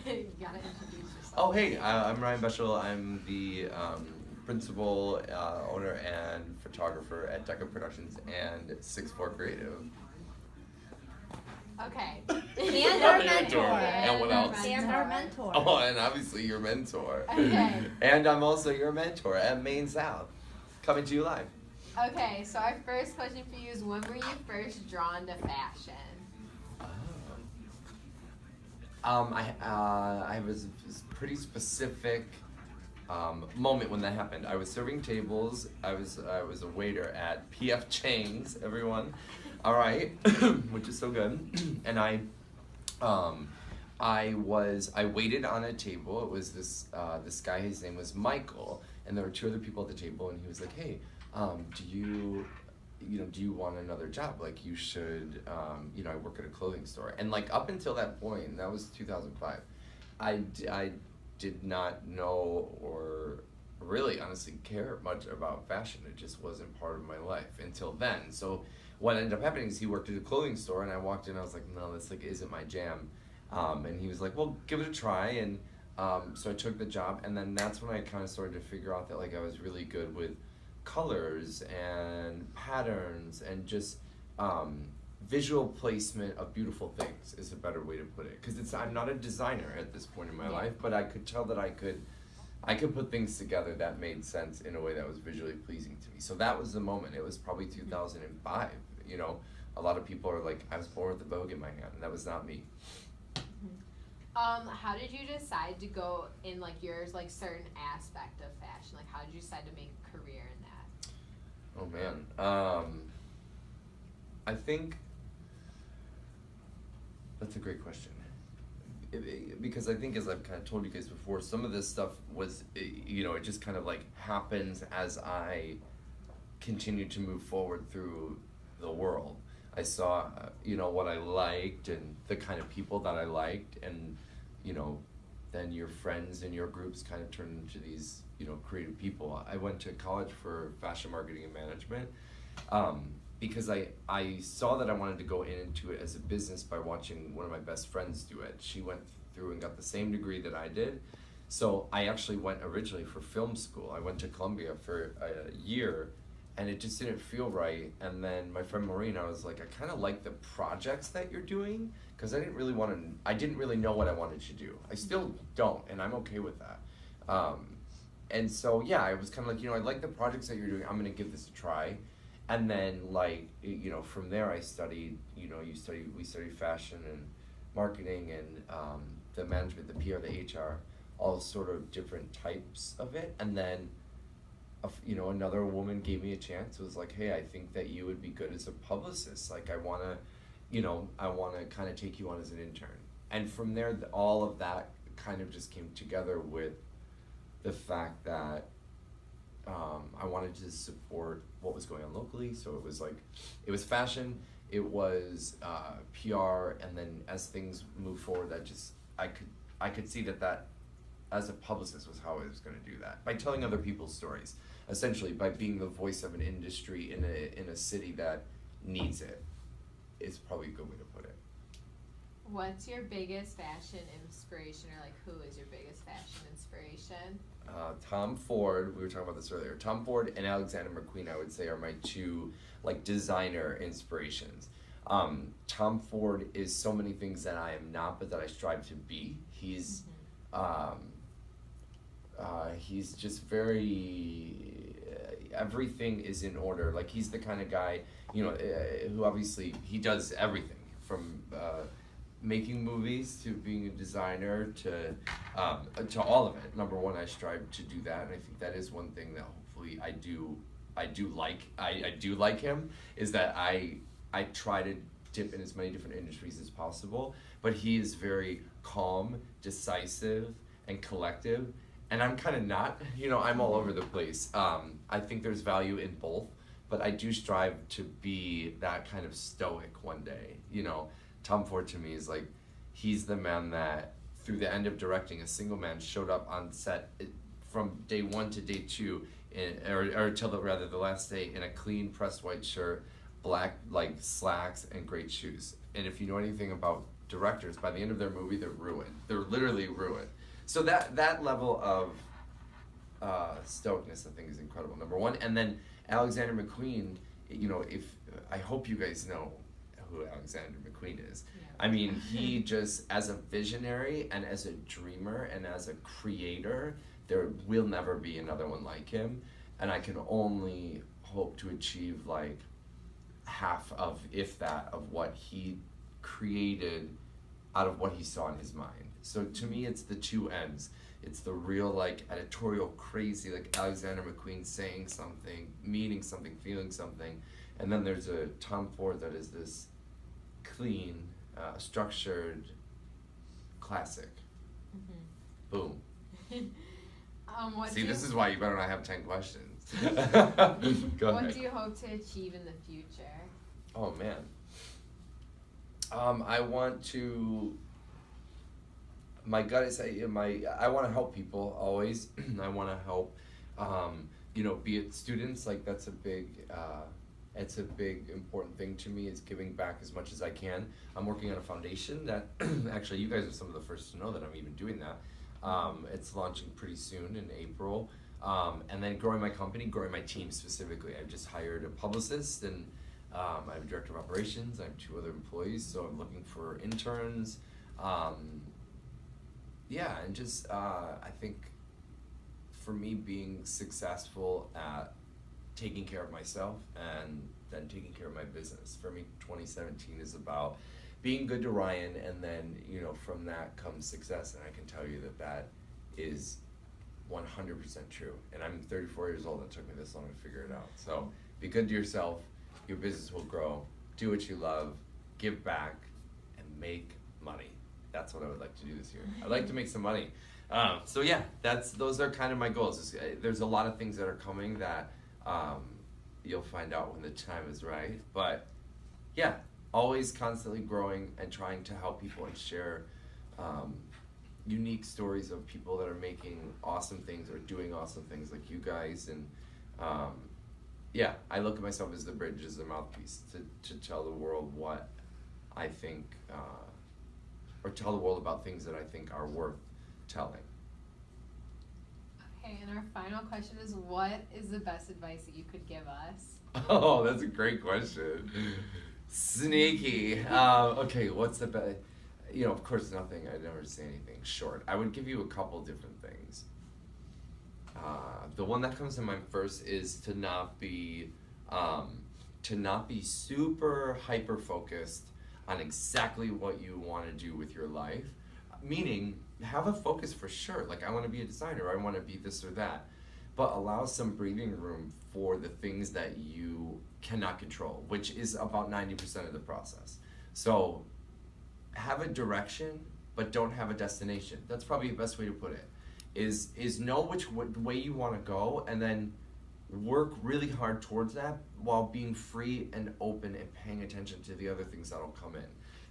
You gotta introduce yourself. Oh, hey, I'm Ryan Beshel. I'm the principal, owner, and photographer at Deca Productions and SIX4 Creative. Okay. And our mentor. And what else? And our mentor. Oh, and obviously your mentor. Okay. And I'm also your mentor at Maine South, coming to you live. Okay, so our first question for you is, when were you first drawn to fashion? I was pretty specific moment when that happened. I was serving tables. I was a waiter at PF Chang's. Everyone, all right, which is so good. And I waited on a table. It was this guy. His name was Michael, and there were two other people at the table. And he was like, "Hey, do you want another job? Like, you should, I work at a clothing store." And like up until that point, and that was 2005, I did not know or really honestly care much about fashion. It just wasn't part of my life until then. So what ended up happening is he worked at a clothing store, and I walked in and I was like, no, this like isn't my jam. And he was like, well, give it a try. And so I took the job, and then that's when I kind of started to figure out that like I was really good with colors and patterns and just visual placement of beautiful things is a better way to put it, because I'm not a designer at this point in my life, but I could tell that I could put things together that made sense in a way that was visually pleasing to me. So that was the moment. It was probably 2005. A lot of people are like, I was born with a Vogue in my hand, and that was not me. How did you decide to go in like your like certain aspect of fashion? Like, how did you decide to make a career in that? Oh man, I think that's a great question. Because I think, as I've kind of told you guys before, some of this stuff was, it just kind of like happens as I continue to move forward through the world. I saw, what I liked and the kind of people that I liked, and, then your friends and your groups kind of turned into these, creative people. I went to college for fashion marketing and management, because I saw that I wanted to go into it as a business by watching one of my best friends do it. She went through and got the same degree that I did. So I actually went originally for film school. I went to Columbia for a year, and it just didn't feel right. And then my friend Maureen, I was like, I kind of like the projects that you're doing, because I didn't really know what I wanted to do. I still don't, and I'm okay with that. And so, yeah, I was kind of like, I like the projects that you're doing. I'm going to give this a try. And then, from there I studied, we studied fashion and marketing and the management, the PR, the HR, all sort of different types of it. And then, another woman gave me a chance. It was like, hey, I think that you would be good as a publicist. Like, I want to kind of take you on as an intern. And from there, all of that kind of just came together with the fact that I wanted to support what was going on locally. So it was fashion, it was PR, and then as things moved forward, I could see that as a publicist was how I was going to do that, by telling other people's stories, essentially by being the voice of an industry in a city that needs it. Is probably a good way to put it. What's your biggest fashion inspiration, or like who is your biggest fashion inspiration? Tom Ford, we were talking about this earlier. Tom Ford and Alexander McQueen, I would say, are my two designer inspirations. Tom Ford is so many things that I am not, but that I strive to be. He's just very, everything is in order. Like, he's the kind of guy, who obviously, he does everything from making movies to being a designer to all of it. Number one, I strive to do that, and I think that is one thing that hopefully I do like him, is that I try to dip in as many different industries as possible, but he is very calm, decisive, and collective, and I'm kind of not. I'm all over the place. I think there's value in both, but I do strive to be that kind of stoic one day. Tom Ford to me is like, he's the man that through the end of directing, a single man showed up on set from day one to day two, or till the last day, in a clean pressed white shirt, black slacks, and great shoes. And if you know anything about directors, by the end of their movie, they're ruined. They're literally ruined. So that level of stoicness, I think, is incredible. Number one, and then Alexander McQueen. You know, if I hope you guys know who Alexander McQueen is. Yeah. I mean, he just, as a visionary and as a dreamer and as a creator, there will never be another one like him. And I can only hope to achieve like half of, if that, of what he created out of what he saw in his mind. So to me, it's the two ends. It's the real like editorial crazy, like Alexander McQueen saying something, meaning something, feeling something. And then there's a Tom Ford that is this clean, structured classic. Mm-hmm. Boom. What See, this is why you better not have 10 questions. Go What ahead. do you hope to achieve in the future? Oh man. I want to. My gut is I want to help people always. I want to help, you know, be it students, like that's a big, it's a big important thing to me, is giving back as much as I can. I'm working on a foundation that, actually you guys are some of the first to know that I'm even doing that. It's launching pretty soon in April. And then growing my company, growing my team specifically. I've just hired a publicist and I have a director of operations. I have 2 other employees, so I'm looking for interns. Yeah, and just I think for me, being successful at taking care of myself and then taking care of my business. For me, 2017 is about being good to Ryan, and then, you know, from that comes success. And I can tell you that that is 100% true. And I'm 34 years old, and it took me this long to figure it out. So be good to yourself, your business will grow, do what you love, give back, and make money. That's what I would like to do this year. I'd like to make some money. So yeah, those are kind of my goals. There's a lot of things that are coming that you'll find out when the time is right. But yeah, always constantly growing and trying to help people and share unique stories of people that are making awesome things or doing awesome things like you guys. And yeah, I look at myself as the bridge, as the mouthpiece to tell the world what I think, or tell the world about things that I think are worth telling. Okay, and our final question is, what is the best advice that you could give us? Oh, that's a great question. Sneaky. Okay, what's the best? You know, of course, nothing. I never say anything short. I would give you a couple different things. The one that comes to mind first is to not be super hyper focused on exactly what you want to do with your life. Meaning, have a focus for sure. Like, I want to be a designer, I want to be this or that. But allow some breathing room for the things that you cannot control, which is about 90% of the process. So, have a direction, but don't have a destination. That's probably the best way to put it. Is know which way you want to go, and then work really hard towards that while being free and open and paying attention to the other things that'll come in.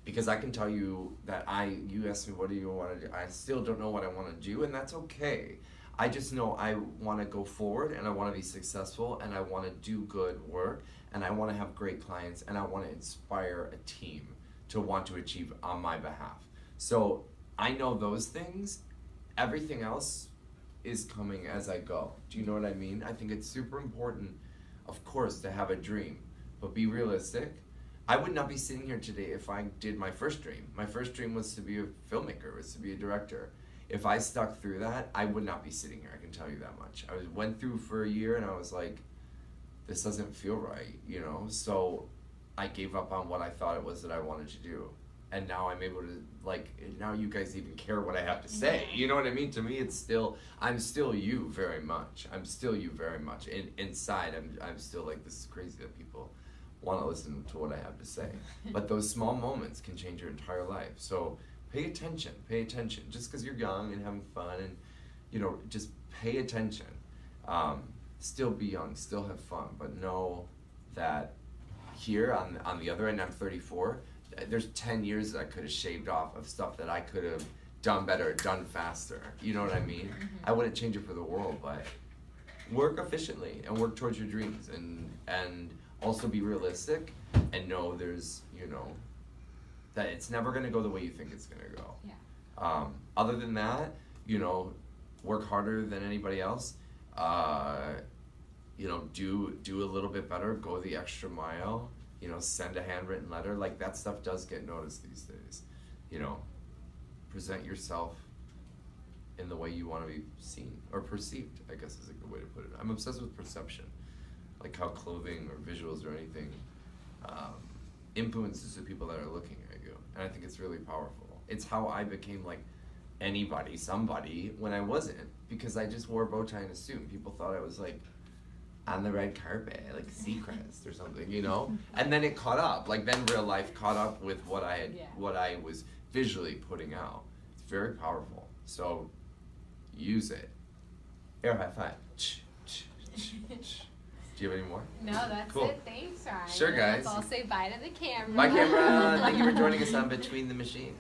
Because I can tell you that you asked me, what do you want to do? I still don't know what I want to do, and that's okay. I just know I want to go forward, and I want to be successful, and I want to do good work, and I want to have great clients, and I want to inspire a team to want to achieve on my behalf. So I know those things. Everything else is coming as I go. Do you know what I mean? I think it's super important, of course, to have a dream, but be realistic. I would not be sitting here today if I did my first dream. My first dream was to be a filmmaker, was to be a director. If I stuck through that, I would not be sitting here, I can tell you that much. I went through for a year and I was like, this doesn't feel right, you know? So I gave up on what I thought it was that I wanted to do. And now I'm able to, like, now you guys even care what I have to say. You know what I mean? To me, it's still, I'm still you very much. I'm still you very much. Inside, I'm still like, this is crazy that people want to listen to what I have to say. But those small moments can change your entire life. So pay attention. Just because you're young and having fun and, you know, just pay attention. Still be young, still have fun, but know that here on the other end, I'm 34. There's 10 years that I could have shaved off of stuff that I could have done better, done faster. You know what I mean? Mm-hmm. I wouldn't change it for the world, but work efficiently and work towards your dreams, and also be realistic and know there's, you know, that it's never gonna go the way you think it's gonna go. Yeah. Other than that, you know, work harder than anybody else. You know, do a little bit better, go the extra mile, you know, send a handwritten letter. Like, that stuff does get noticed these days. You know, present yourself in the way you want to be seen or perceived, I guess is a good way to put it. I'm obsessed with perception, like how clothing or visuals or anything influences the people that are looking at you. And I think it's really powerful. It's how I became like anybody, somebody, when I wasn't, because I just wore a bow tie and a suit and people thought I was like on the red carpet, like Seacrest or something, you know? And then it caught up. Like, then real life caught up with what I had, what I was visually putting out. It's very powerful. So use it. Air high five. Do you have any more? No, that's Cool. it. Thanks, Ryan. Sure, guys. Let's all say bye to the camera. Bye, camera. Thank you for joining us on Between the Machines.